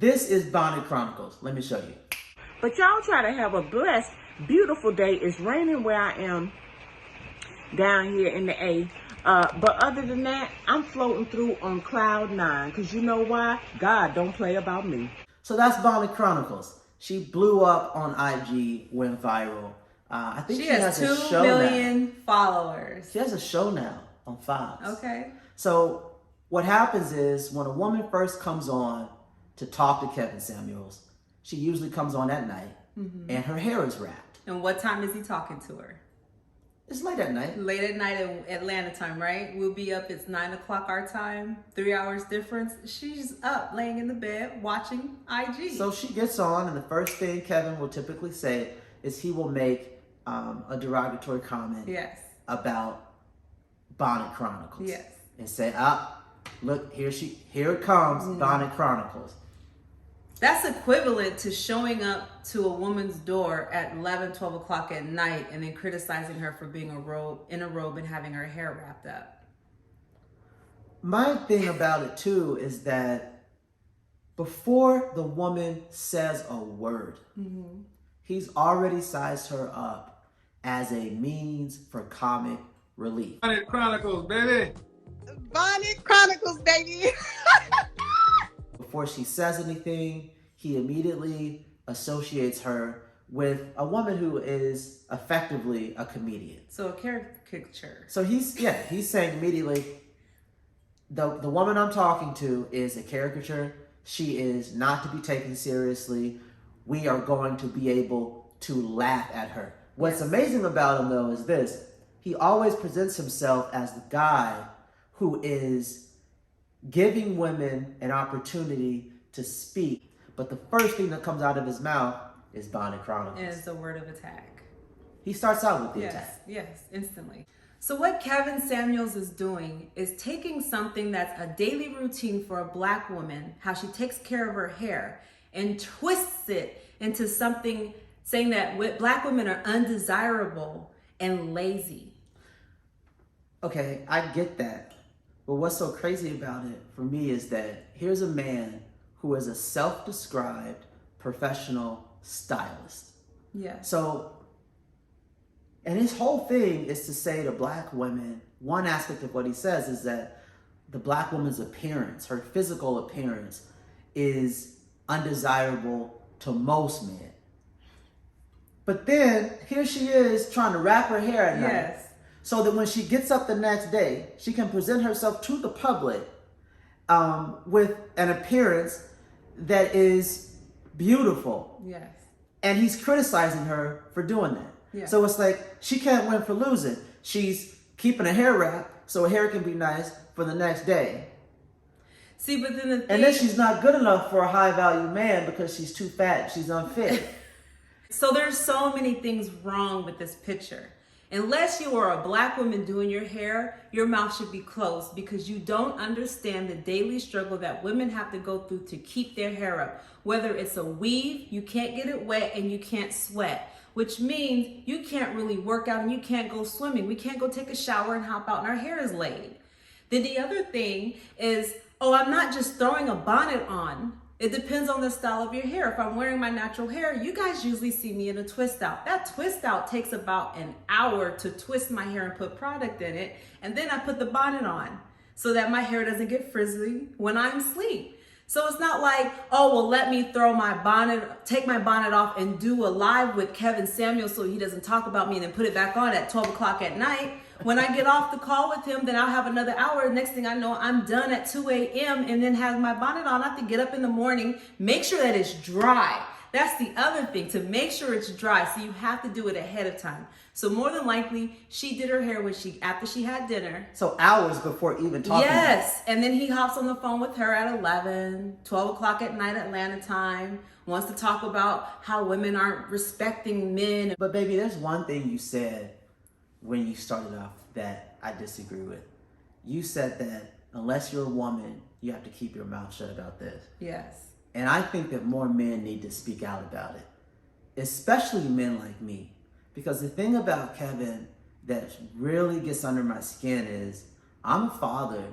This is Bonnet Chronicles. Let me show you. But y'all try to have a blessed, beautiful day. It's raining where I am down here in the A. But other than that, I'm floating through on cloud 9. Because you know why? God don't play about me. So that's Bonnet Chronicles. She blew up on IG, went viral. I think She has a 2 show million now. followers. She has a show now on Fox. Okay. So what happens is when a woman first comes on to talk to Kevin Samuels, she usually comes on at night and her hair is wrapped. And what time is he talking to her? It's late at night. Late at night at Atlanta time, right? We'll be up. It's 9 o'clock our time. 3 hours difference. She's up, laying in the bed, watching IG. So she gets on, and the first thing Kevin will typically say is he will make a derogatory comment about Bonnet Chronicles. Yes. And say, look, here it comes, Bonnet Chronicles. That's equivalent to showing up to a woman's door at 11, 12 o'clock at night and then criticizing her for being in a robe and having her hair wrapped up. My thing about it too is that before the woman says a word, he's already sized her up as a means for comic relief. Bonnet Chronicles, baby. Bonnet Chronicles, baby. Before she says anything, he immediately associates her with a woman who is effectively a comedian. So a caricature. So he's saying immediately, the woman I'm talking to is a caricature. She is not to be taken seriously. We are going to be able to laugh at her. What's amazing about him though is this. He always presents himself as the guy who is giving women an opportunity to speak, but the first thing that comes out of his mouth is Bonnet Chronicles. And it's a word of attack. He starts out with the attack. Yes, instantly. So what Kevin Samuels is doing is taking something that's a daily routine for a black woman, how she takes care of her hair, and twists it into something saying that black women are undesirable and lazy. Okay, I get that. But what's so crazy about it for me is that here's a man who is a self-described professional stylist. Yeah. So, and his whole thing is to say to black women, one aspect of what he says is that the black woman's appearance, her physical appearance, is undesirable to most men. But then here she is trying to wrap her hair at night. Yes. So that when she gets up the next day, she can present herself to the public with an appearance that is beautiful. Yes. And he's criticizing her for doing that. Yeah. So it's like she can't win for losing. She's keeping her hair wrapped so her hair can be nice for the next day. See, but then the thing... And then she's not good enough for a high-value man because she's too fat. She's unfit. So there's so many things wrong with this picture. Unless you are a black woman doing your hair, your mouth should be closed because you don't understand the daily struggle that women have to go through to keep their hair up. Whether it's a weave, you can't get it wet and you can't sweat, which means you can't really work out and you can't go swimming. We can't go take a shower and hop out and our hair is laid. Then the other thing is, I'm not just throwing a bonnet on. It depends on the style of your hair. If I'm wearing my natural hair, you guys usually see me in a twist out. That twist out takes about an hour to twist my hair and put product in it. And then I put the bonnet on so that my hair doesn't get frizzly when I'm asleep. So it's not like, let me throw my bonnet, take my bonnet off and do a live with Kevin Samuels so he doesn't talk about me and then put it back on at 12 o'clock at night. When I get off the call with him, then I'll have another hour. Next thing I know, I'm done at 2 a.m. and then have my bonnet on. I have to get up in the morning, make sure that it's dry. That's the other thing, to make sure it's dry. So you have to do it ahead of time. So more than likely, she did her hair after she had dinner. So hours before even talking. Yes, and then he hops on the phone with her at 11, 12 o'clock at night Atlanta time, wants to talk about how women aren't respecting men. But baby, there's one thing you said when you started off that I disagree with. You said that unless you're a woman, you have to keep your mouth shut about this. Yes. And I think that more men need to speak out about it, especially men like me. Because the thing about Kevin that really gets under my skin is I'm a father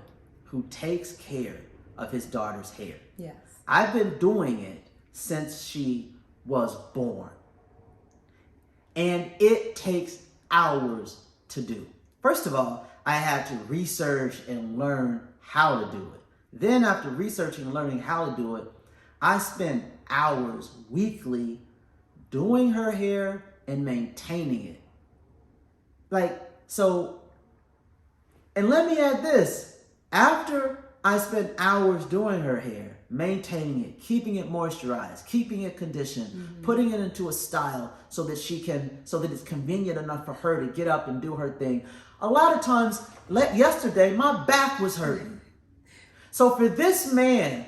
who takes care of his daughter's hair. Yes. I've been doing it since she was born. And it takes hours to do. First of all, I had to research and learn how to do it. Then after researching and learning how to do it, I spent hours weekly doing her hair and maintaining it. And let me add this. After I spent hours doing her hair, maintaining it, keeping it moisturized, keeping it conditioned, putting it into a style so that it's convenient enough for her to get up and do her thing. A lot of times, yesterday, my back was hurting. So for this man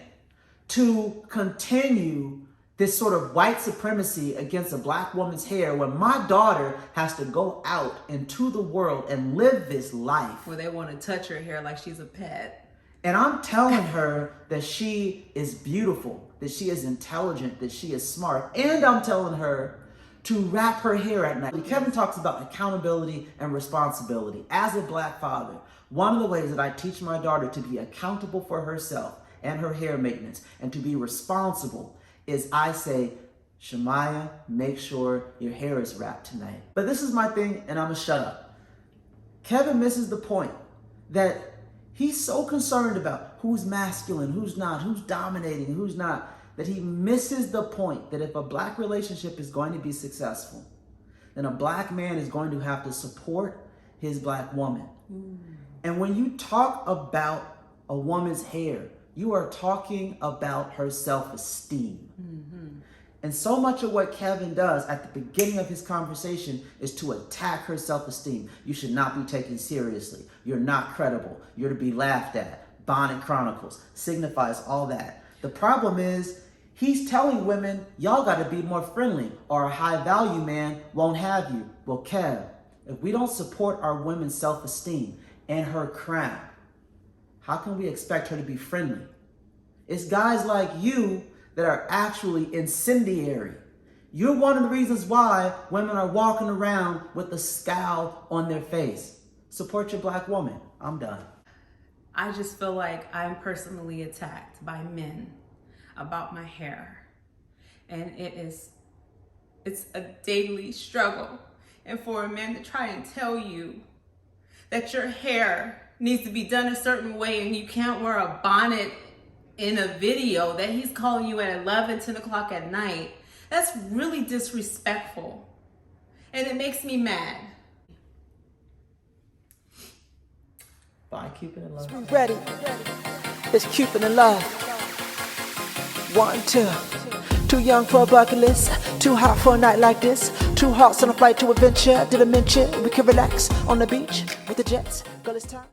to continue this sort of white supremacy against a black woman's hair when my daughter has to go out into the world and live this life. Where they want to touch her hair like she's a pet. And I'm telling her that she is beautiful, that she is intelligent, that she is smart. And I'm telling her to wrap her hair at night. Kevin talks about accountability and responsibility. As a black father, one of the ways that I teach my daughter to be accountable for herself and her hair maintenance and to be responsible is I say, Shemaya, make sure your hair is wrapped tonight. But this is my thing, and I'm gonna shut up. Kevin misses the point that he's so concerned about who's masculine, who's not, who's dominating, who's not, that he misses the point that if a black relationship is going to be successful, then a black man is going to have to support his black woman. And when you talk about a woman's hair, you are talking about her self-esteem. And so much of what Kevin does at the beginning of his conversation is to attack her self-esteem. You should not be taken seriously. You're not credible. You're to be laughed at. Bonnet Chronicles signifies all that. The problem is he's telling women, y'all got to be more friendly or a high-value man won't have you. Well, Kev, if we don't support our women's self-esteem and her crown, how can we expect her to be friendly? It's guys like you that are actually incendiary. You're one of the reasons why women are walking around with a scowl on their face. Support your black woman. I'm done. I just feel like I'm personally attacked by men about my hair. And it's a daily struggle. And for a man to try and tell you that your hair needs to be done a certain way and you can't wear a bonnet in a video, that he's calling you at 11, 10 o'clock at night, that's really disrespectful. And it makes me mad. Bye, Cupid in love. Ready. It's Cupid in love. 1, 2. Too young for a bucket list. Too hot for a night like this. Too hot on a flight to adventure. Did I mention we can relax on the beach with the jets? Girl, it's time.